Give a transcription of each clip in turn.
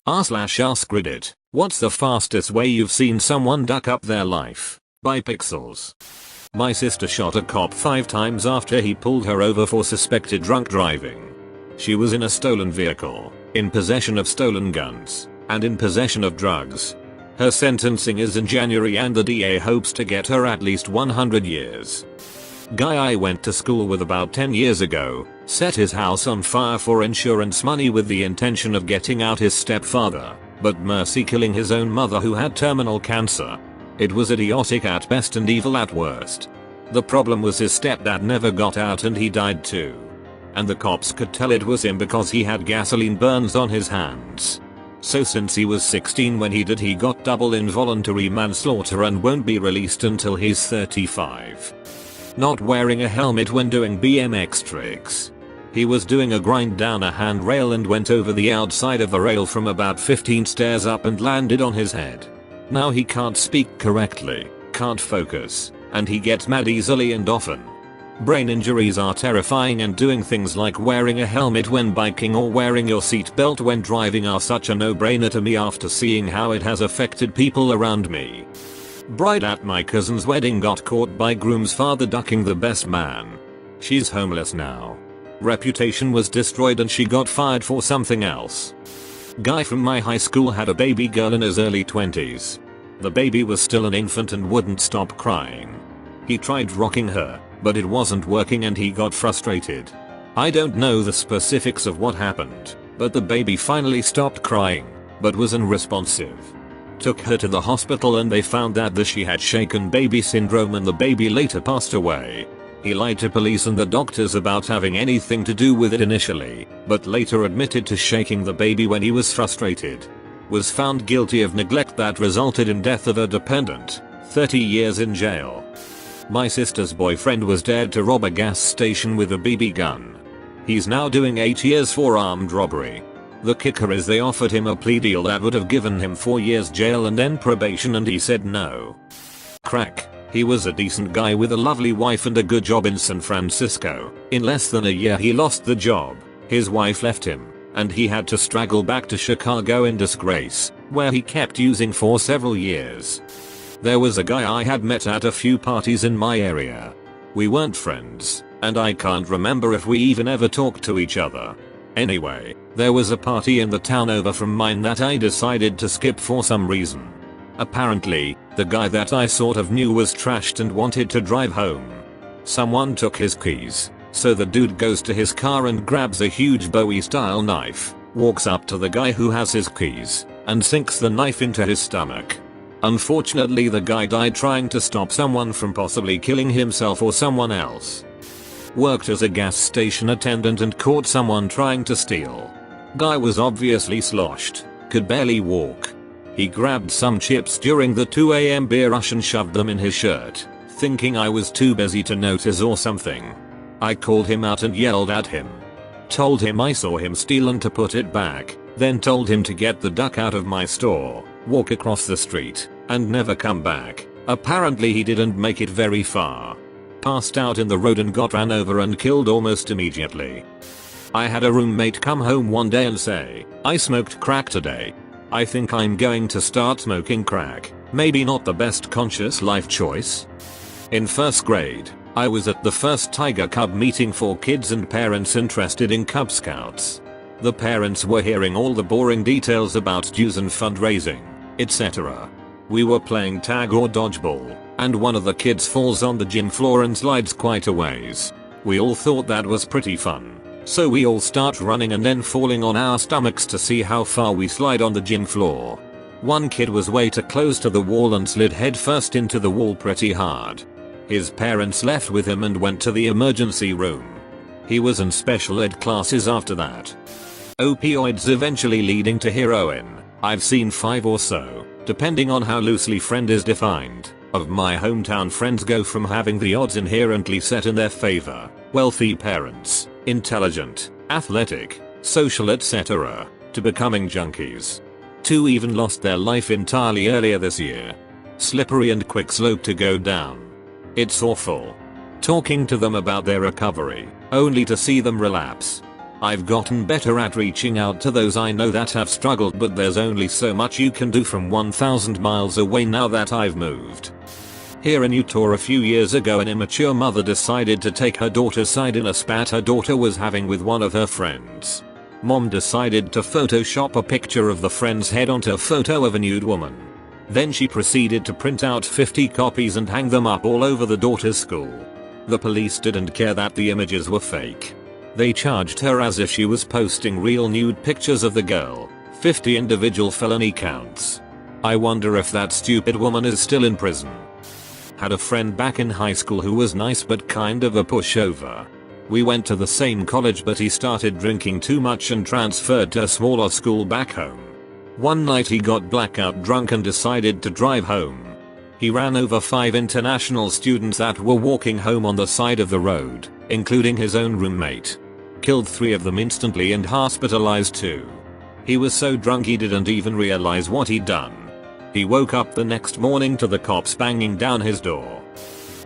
r/AskReddit. What's the fastest way you've seen someone duck up their life? By Pixels. My sister shot a cop 5 times after he pulled her over for suspected drunk driving. She was in a stolen vehicle, in possession of stolen guns, and in possession of drugs. Her sentencing is in January and the DA hopes to get her at least 100 years. Guy I went to school with about 10 years ago set his house on fire for insurance money with the intention of getting out his stepfather, but mercy killing his own mother who had terminal cancer. It was idiotic at best and evil at worst. The problem was his stepdad never got out and he died too. And the cops could tell it was him because he had gasoline burns on his hands. So since he was 16 when he did, he got double involuntary manslaughter and won't be released until he's 35. Not wearing a helmet when doing BMX tricks. He was doing a grind down a handrail and went over the outside of the rail from about 15 stairs up and landed on his head. Now he can't speak correctly, can't focus, and he gets mad easily and often. Brain injuries are terrifying, and doing things like wearing a helmet when biking or wearing your seatbelt when driving are such a no-brainer to me after seeing how it has affected people around me. Bride at my cousin's wedding got caught by groom's father ducking the best man. She's homeless now. Reputation was destroyed and she got fired for something else. Guy from my high school had a baby girl in his early 20s. The baby was still an infant and wouldn't stop crying. He tried rocking her, but it wasn't working and he got frustrated. I don't know the specifics of what happened, but the baby finally stopped crying, but was unresponsive. Took her to the hospital and they found out that she had shaken baby syndrome and the baby later passed away. He lied to police and the doctors about having anything to do with it initially, but later admitted to shaking the baby when he was frustrated. Was found guilty of neglect that resulted in death of a dependent, 30 years in jail. My sister's boyfriend was dared to rob a gas station with a BB gun. He's now doing 8 years for armed robbery. The kicker is they offered him a plea deal that would have given him 4 years jail and then probation and he said no. Crack. He was a decent guy with a lovely wife and a good job in San Francisco. In less than a year he lost the job, his wife left him, and he had to straggle back to Chicago in disgrace, where he kept using for several years. There was a guy I had met at a few parties in my area. We weren't friends, and I can't remember if we even ever talked to each other. Anyway, there was a party in the town over from mine that I decided to skip for some reason. Apparently, the guy that I sort of knew was trashed and wanted to drive home. Someone took his keys, so the dude goes to his car and grabs a huge Bowie style knife, walks up to the guy who has his keys, and sinks the knife into his stomach. Unfortunately, the guy died trying to stop someone from possibly killing himself or someone else. Worked as a gas station attendant and caught someone trying to steal. Guy was obviously sloshed, could barely walk. He grabbed some chips during the 2 AM beer rush and shoved them in his shirt, thinking I was too busy to notice or something. I called him out and yelled at him. Told him I saw him steal and to put it back, then told him to get the duck out of my store, walk across the street, and never come back. Apparently he didn't make it very far. Passed out in the road and got ran over and killed almost immediately. I had a roommate come home one day and say, "I smoked crack today. I think I'm going to start smoking crack." Maybe not the best conscious life choice. In first grade, I was at the first Tiger Cub meeting for kids and parents interested in Cub Scouts. The parents were hearing all the boring details about dues and fundraising, etc. We were playing tag or dodgeball, and one of the kids falls on the gym floor and slides quite a ways. We all thought that was pretty fun, so we all start running and then falling on our stomachs to see how far we slide on the gym floor. One kid was way too close to the wall and slid headfirst into the wall pretty hard. His parents left with him and went to the emergency room. He was in special ed classes after that. Opioids eventually leading to heroin. I've seen 5 or so, depending on how loosely friend is defined, of my hometown friends go from having the odds inherently set in their favor, wealthy parents, intelligent, athletic, social etc., to becoming junkies. 2 even lost their life entirely earlier this year. Slippery and quick slope to go down. It's awful. Talking to them about their recovery, only to see them relapse. I've gotten better at reaching out to those I know that have struggled, but there's only so much you can do from 1,000 miles away now that I've moved. Here in Utah a few years ago, an immature mother decided to take her daughter's side in a spat her daughter was having with one of her friends. Mom decided to Photoshop a picture of the friend's head onto a photo of a nude woman. Then she proceeded to print out 50 copies and hang them up all over the daughter's school. The police didn't care that the images were fake. They charged her as if she was posting real nude pictures of the girl. 50 individual felony counts. I wonder if that stupid woman is still in prison. Had a friend back in high school who was nice but kind of a pushover. We went to the same college, but he started drinking too much and transferred to a smaller school back home. One night he got blackout drunk and decided to drive home. He ran over 5 international students that were walking home on the side of the road, including his own roommate. Killed 3 of them instantly and hospitalized 2. He was so drunk he didn't even realize what he'd done. He woke up the next morning to the cops banging down his door.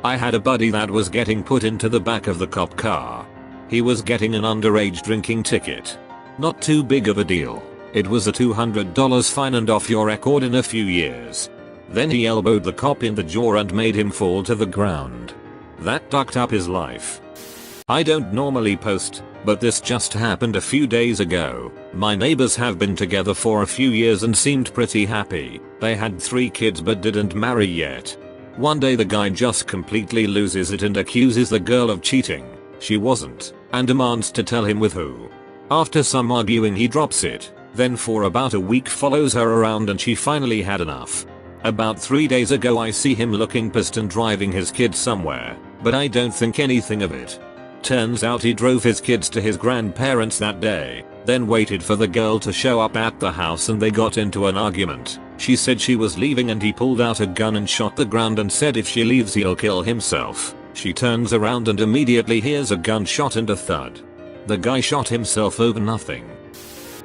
I had a buddy that was getting put into the back of the cop car. He was getting an underage drinking ticket. Not too big of a deal. It was a $200 fine and off your record in a few years. Then he elbowed the cop in the jaw and made him fall to the ground. That fucked up his life. I don't normally post, but this just happened a few days ago. My neighbors have been together for a few years and seemed pretty happy. They had 3 kids but didn't marry yet. One day the guy just completely loses it and accuses the girl of cheating. She wasn't, and demands to tell him with who. After some arguing he drops it, then for about a week follows her around and she finally had enough. About 3 days ago I see him looking pissed and driving his kids somewhere, but I don't think anything of it. Turns out he drove his kids to his grandparents that day, then waited for the girl to show up at the house and they got into an argument. She said she was leaving and he pulled out a gun and shot the ground and said if she leaves he'll kill himself. She turns around and immediately hears a gunshot and a thud. The guy shot himself over nothing.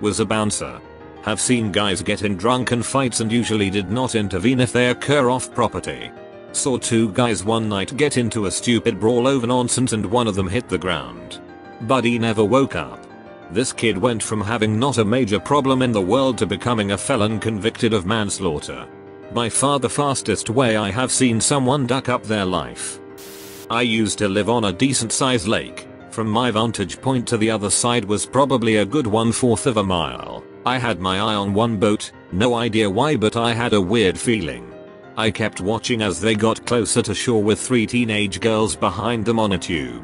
Was a bouncer. Have seen guys get in drunken fights and usually did not intervene if they occur off property. Saw 2 guys one night get into a stupid brawl over nonsense and one of them hit the ground. Buddy never woke up. This kid went from having not a major problem in the world to becoming a felon convicted of manslaughter. By far the fastest way I have seen someone duck up their life. I used to live on a decent sized lake. From my vantage point to the other side was probably a good 1/4 of a mile. I had my eye on one boat, no idea why, but I had a weird feeling. I kept watching as they got closer to shore with 3 teenage girls behind them on a tube.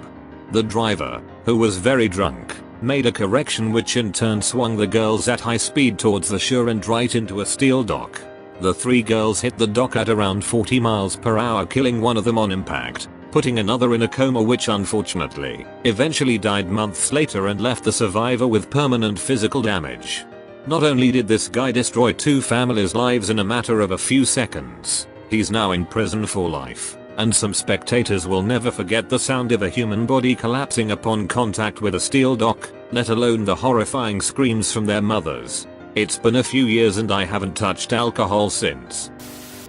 The driver, who was very drunk, made a correction which in turn swung the girls at high speed towards the shore and right into a steel dock. The 3 girls hit the dock at around 40 miles per hour, killing one of them on impact, putting another in a coma which unfortunately eventually died months later and left the survivor with permanent physical damage. Not only did this guy destroy 2 families' lives in a matter of a few seconds, he's now in prison for life, and some spectators will never forget the sound of a human body collapsing upon contact with a steel dock, let alone the horrifying screams from their mothers. It's been a few years and I haven't touched alcohol since.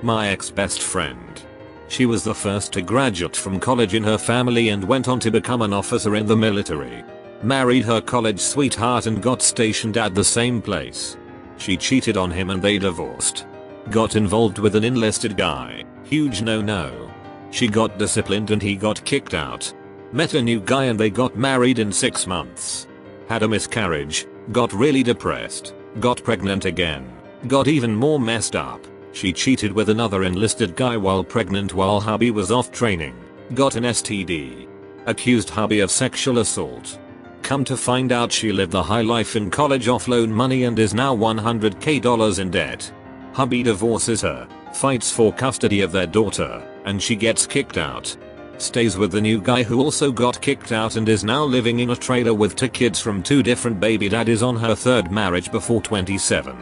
My ex-best friend. She was the first to graduate from college in her family and went on to become an officer in the military. Married her college sweetheart and got stationed at the same place. She cheated on him and they divorced. Got involved with an enlisted guy. Huge no-no. She got disciplined and he got kicked out. Met a new guy and they got married in 6 months. Had a miscarriage. Got really depressed. Got pregnant again. Got even more messed up. She cheated with another enlisted guy while pregnant while hubby was off training. Got an STD. Accused hubby of sexual assault. Come to find out she lived the high life in college off loan money and is now $100,000 in debt. Hubby divorces her, fights for custody of their daughter, and she gets kicked out. Stays with the new guy who also got kicked out and is now living in a trailer with 2 kids from 2 different baby daddies on her 3rd marriage before 27.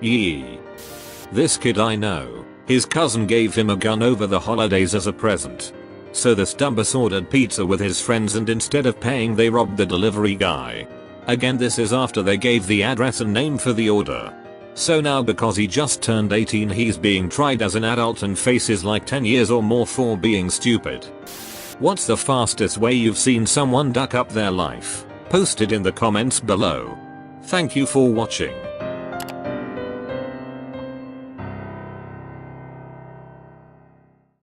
Yee. This kid I know, his cousin gave him a gun over the holidays as a present. So the stumbus ordered pizza with his friends and instead of paying they robbed the delivery guy. Again, this is after they gave the address and name for the order. So now because he just turned 18 he's being tried as an adult and faces like 10 years or more for being stupid. What's the fastest way you've seen someone duck up their life? Post it in the comments below. Thank you for watching.